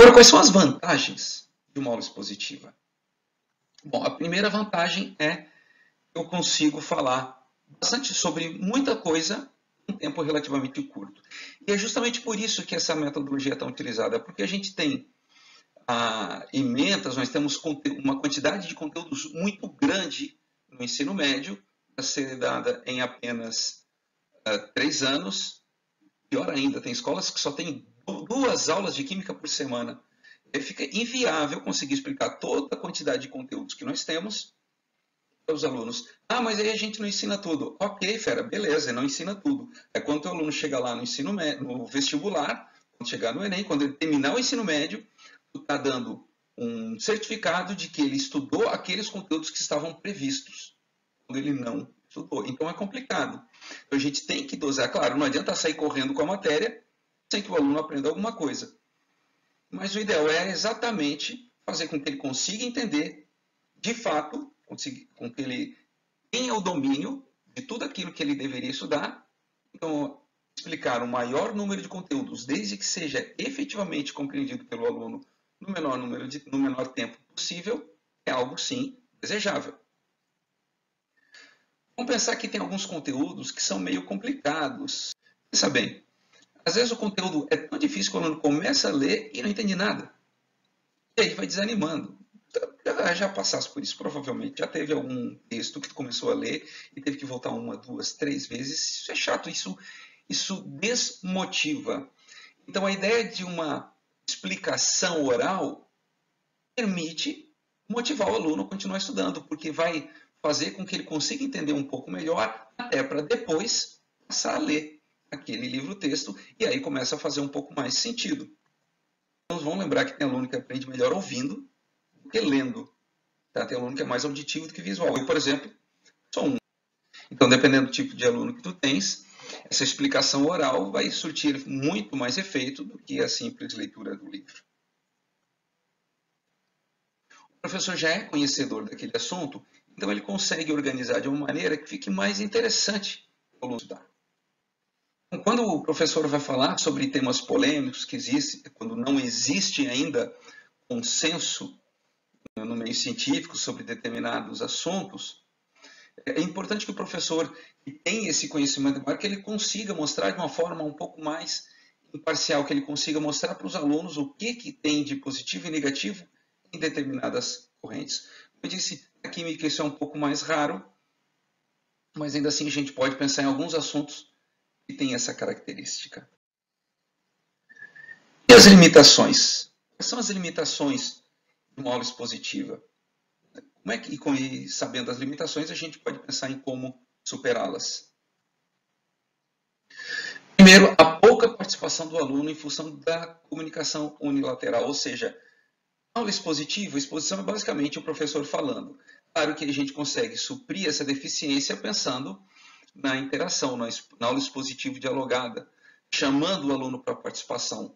Agora, quais são as vantagens de uma aula expositiva? Bom, a primeira vantagem é que eu consigo falar bastante sobre muita coisa em um tempo relativamente curto. E é justamente por isso que essa metodologia é tão utilizada, porque a gente tem emendas, nós temos uma quantidade de conteúdos muito grande no ensino médio, para ser dada em apenas 3 anos. Pior ainda, tem escolas que só têm 2 aulas de química por semana. Fica inviável conseguir explicar toda a quantidade de conteúdos que nós temos para os alunos. Ah, mas aí a gente não ensina tudo. Ok, fera, beleza, não ensina tudo. É quando o aluno chega lá no ensino médio, no vestibular, quando chegar no Enem, quando ele terminar o ensino médio, tu está dando um certificado de que ele estudou aqueles conteúdos que estavam previstos, quando ele não estudou. Então é complicado. Então a gente tem que dosar. Claro, não adianta sair correndo com a matéria sem que o aluno aprenda alguma coisa. Mas o ideal é exatamente fazer com que ele consiga entender, de fato, com que ele tenha o domínio de tudo aquilo que ele deveria estudar. Então, explicar o maior número de conteúdos, desde que seja efetivamente compreendido pelo aluno no menor tempo possível, é algo, sim, desejável. Vamos pensar que tem alguns conteúdos que são meio complicados. Pensa bem, às vezes o conteúdo é tão difícil que o aluno começa a ler e não entende nada. E aí vai desanimando. Já passasse por isso, provavelmente. Já teve algum texto que tu começou a ler e teve que voltar 1, 2, 3 vezes. Isso é chato, isso desmotiva. Então a ideia de uma explicação oral permite motivar o aluno a continuar estudando, porque vai fazer com que ele consiga entender um pouco melhor, até para depois passar a ler aquele livro-texto, e aí começa a fazer um pouco mais sentido. Então, vamos lembrar que tem aluno que aprende melhor ouvindo do que lendo. Tá? Tem aluno que é mais auditivo do que visual. Eu, por exemplo, sou um. Então, dependendo do tipo de aluno que tu tens, essa explicação oral vai surtir muito mais efeito do que a simples leitura do livro. O professor já é conhecedor daquele assunto, então ele consegue organizar de uma maneira que fique mais interessante para o aluno estudar. Então, quando o professor vai falar sobre temas polêmicos que existem, quando não existe ainda consenso no meio científico sobre determinados assuntos, é importante que o professor que tem esse conhecimento, que ele consiga mostrar de uma forma um pouco mais imparcial, que ele consiga mostrar para os alunos o que tem de positivo e negativo em determinadas correntes. Como eu disse, a química isso é um pouco mais raro, mas ainda assim a gente pode pensar em alguns assuntos que têm essa característica. E as limitações? Quais são as limitações de uma aula expositiva? Como é que, sabendo as limitações, a gente pode pensar em como superá-las? Primeiro, a pouca participação do aluno em função da comunicação unilateral, ou seja, a aula expositiva, a exposição é basicamente o professor falando. Claro que a gente consegue suprir essa deficiência pensando na interação, na aula expositiva dialogada, chamando o aluno para a participação.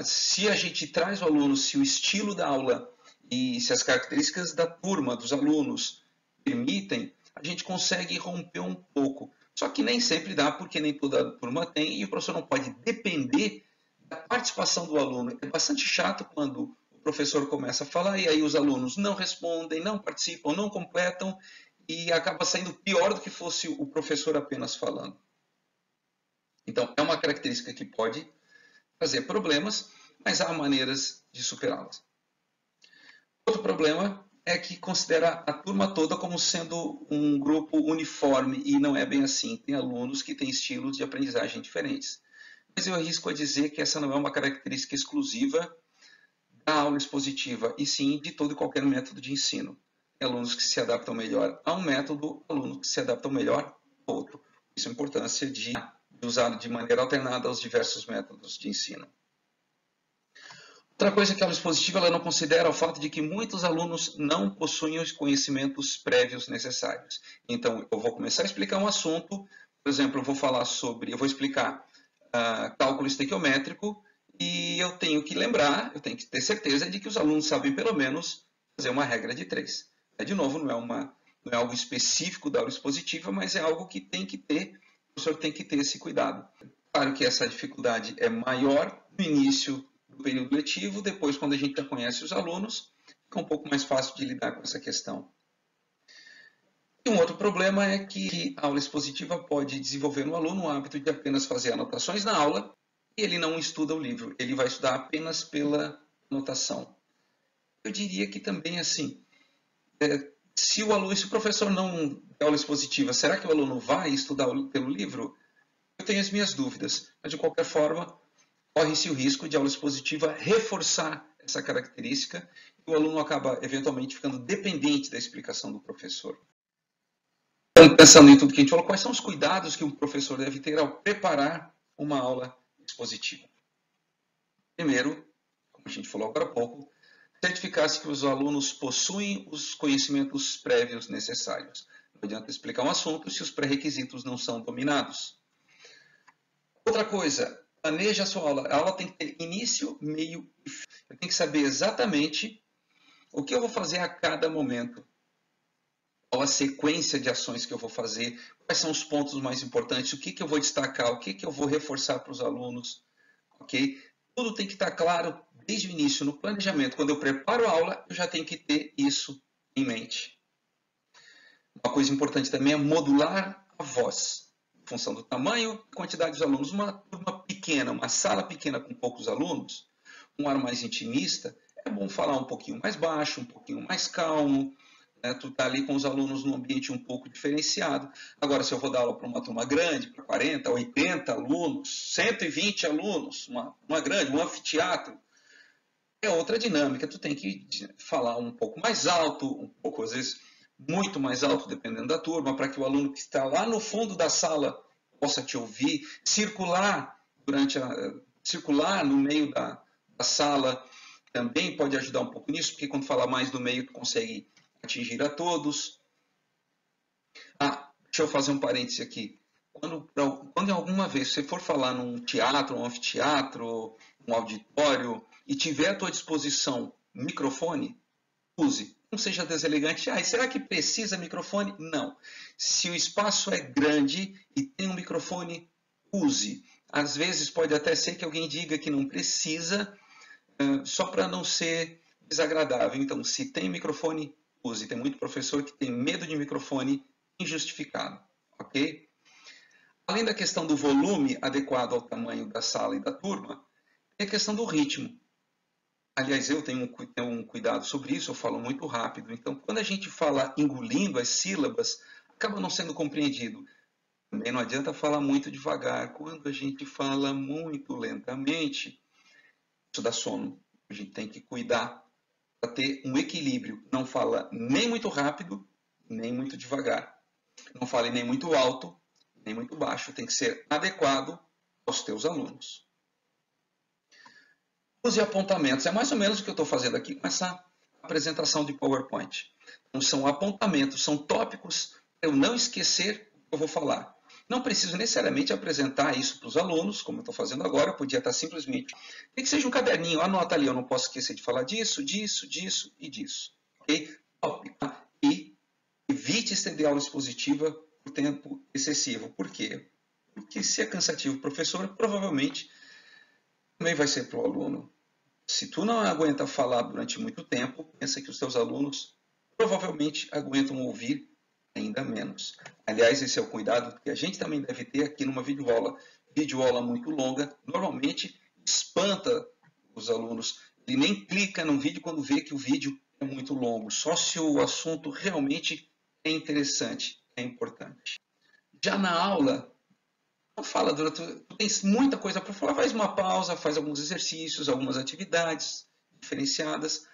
Se a gente traz o aluno, se o estilo da aula e se as características da turma, dos alunos, permitem, a gente consegue romper um pouco. Só que nem sempre dá, porque nem toda turma tem, e o professor não pode depender da participação do aluno. É bastante chato quando o professor começa a falar e aí os alunos não respondem, não participam, não completam, e acaba saindo pior do que fosse o professor apenas falando. Então, é uma característica que pode trazer problemas, mas há maneiras de superá-las. Outro problema é que considera a turma toda como sendo um grupo uniforme, e não é bem assim. Tem alunos que têm estilos de aprendizagem diferentes. Mas eu arrisco a dizer que essa não é uma característica exclusiva da aula expositiva, e sim de todo e qualquer método de ensino. Tem alunos que se adaptam melhor a um método, alunos que se adaptam melhor a outro. Isso é a importância de usar de maneira alternada os diversos métodos de ensino. Outra coisa que a aula expositiva ela não considera o fato de que muitos alunos não possuem os conhecimentos prévios necessários. Então, eu vou começar a explicar um assunto, por exemplo, eu vou explicar cálculo estequiométrico, e eu tenho que lembrar, eu tenho que ter certeza de que os alunos sabem pelo menos fazer uma regra de 3. De novo, não é algo específico da aula expositiva, mas é algo que tem que ter, o professor tem que ter esse cuidado. Claro que essa dificuldade é maior no início do do período letivo, depois, quando a gente já conhece os alunos, fica um pouco mais fácil de lidar com essa questão. E um outro problema é que a aula expositiva pode desenvolver no aluno o hábito de apenas fazer anotações na aula e ele não estuda o livro, ele vai estudar apenas pela anotação. Eu diria que também assim, se o professor não der aula expositiva, será que o aluno vai estudar pelo livro? Eu tenho as minhas dúvidas, mas de qualquer forma, corre-se o risco de a aula expositiva reforçar essa característica e o aluno acaba eventualmente ficando dependente da explicação do professor. Então, pensando em tudo que a gente falou, quais são os cuidados que um professor deve ter ao preparar uma aula expositiva? Primeiro, como a gente falou agora há pouco, certificar-se que os alunos possuem os conhecimentos prévios necessários. Não adianta explicar um assunto se os pré-requisitos não são dominados. Outra coisa, planeje a sua aula. A aula tem que ter início, meio e fim. Eu tenho que saber exatamente o que eu vou fazer a cada momento. Qual a sequência de ações que eu vou fazer, quais são os pontos mais importantes, o que eu vou destacar, o que eu vou reforçar para os alunos, ok? Tudo tem que estar claro desde o início, no planejamento. Quando eu preparo a aula, eu já tenho que ter isso em mente. Uma coisa importante também é modular a voz, em função do tamanho e quantidade dos alunos. Uma turma pequena, uma sala pequena com poucos alunos, um ar mais intimista, é bom falar um pouquinho mais baixo, um pouquinho mais calmo, tu está ali com os alunos num ambiente um pouco diferenciado. Agora, se eu vou dar aula para uma turma grande, para 40, 80 alunos, 120 alunos, uma grande, um anfiteatro, é outra dinâmica. Tu tem que falar um pouco mais alto, um pouco, às vezes, muito mais alto, dependendo da turma, para que o aluno que está lá no fundo da sala possa te ouvir, circular no meio da sala também pode ajudar um pouco nisso, porque quando fala mais do meio, tu consegue atingir a todos. Deixa eu fazer um parêntese aqui. Quando em alguma vez você for falar num teatro, um anfiteatro, um auditório, e tiver à tua disposição microfone, use. Não seja deselegante. Será que precisa microfone? Não. Se o espaço é grande e tem um microfone, use. Às vezes pode até ser que alguém diga que não precisa, só para não ser desagradável. Então, se tem microfone, use. Tem muito professor que tem medo de microfone injustificado, ok? Além da questão do volume adequado ao tamanho da sala e da turma, tem a questão do ritmo. Aliás, eu tenho um cuidado sobre isso, eu falo muito rápido. Então, quando a gente fala engolindo as sílabas, acaba não sendo compreendido. Também não adianta falar muito devagar. Quando a gente fala muito lentamente, isso dá sono. A gente tem que cuidar para ter um equilíbrio. Não fala nem muito rápido, nem muito devagar. Não fale nem muito alto, nem muito baixo. Tem que ser adequado aos teus alunos. Use apontamentos. É mais ou menos o que eu estou fazendo aqui com essa apresentação de PowerPoint. Então, são apontamentos, são tópicos para eu não esquecer o que eu vou falar. Não preciso necessariamente apresentar isso para os alunos, como eu estou fazendo agora. Eu podia estar simplesmente... Tem que seja um caderninho, anota ali, eu não posso esquecer de falar disso, disso, disso e disso. Okay? Tópico. E evite estender a aula expositiva por tempo excessivo. Por quê? Porque se é cansativo para o professor, provavelmente também vai ser para o aluno. Se tu não aguenta falar durante muito tempo, pensa que os teus alunos provavelmente aguentam ouvir ainda menos. Aliás, esse é o cuidado que a gente também deve ter aqui numa videoaula. Videoaula muito longa, normalmente espanta os alunos. Ele nem clica no vídeo quando vê que o vídeo é muito longo, só se o assunto realmente é interessante, é importante. Já na aula, não fala, tu tens muita coisa para falar, faz uma pausa, faz alguns exercícios, algumas atividades diferenciadas.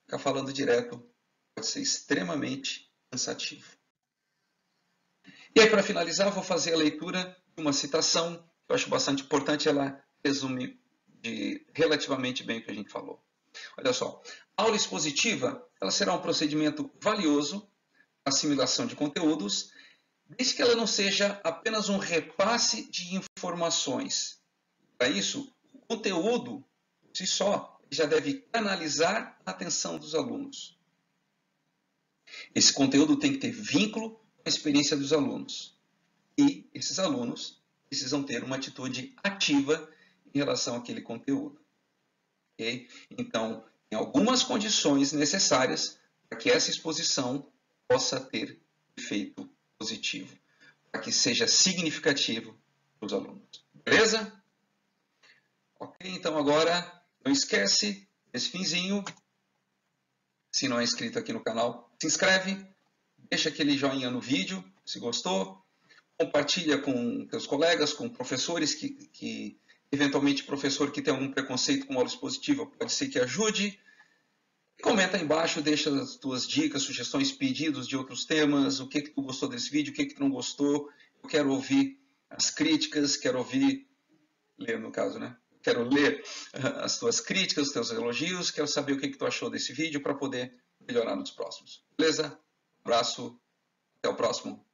Ficar falando direto pode ser extremamente cansativo. E aí, para finalizar, eu vou fazer a leitura de uma citação que eu acho bastante importante, ela resume relativamente bem o que a gente falou. Olha só, a aula expositiva ela será um procedimento valioso, assimilação de conteúdos, desde que ela não seja apenas um repasse de informações. Para isso, o conteúdo, por si só, já deve canalizar a atenção dos alunos. Esse conteúdo tem que ter vínculo com a experiência dos alunos. E esses alunos precisam ter uma atitude ativa em relação àquele conteúdo. ok? Então, tem algumas condições necessárias para que essa exposição possa ter efeito positivo, para que seja significativo para os alunos. Beleza? Ok, então agora, não esquece, esse finzinho, se não é inscrito aqui no canal, se inscreve, deixa aquele joinha no vídeo, se gostou, compartilha com teus colegas, com professores que eventualmente professor que tem algum preconceito com aula expositiva pode ser que ajude. E comenta aí embaixo, deixa as tuas dicas, sugestões, pedidos de outros temas, o que tu gostou desse vídeo, o que tu não gostou. Eu quero ouvir as críticas, quero ler no caso, né? Quero ler as tuas críticas, os teus elogios, quero saber o que tu achou desse vídeo para poder melhorar nos próximos. Beleza? Abraço, até o próximo.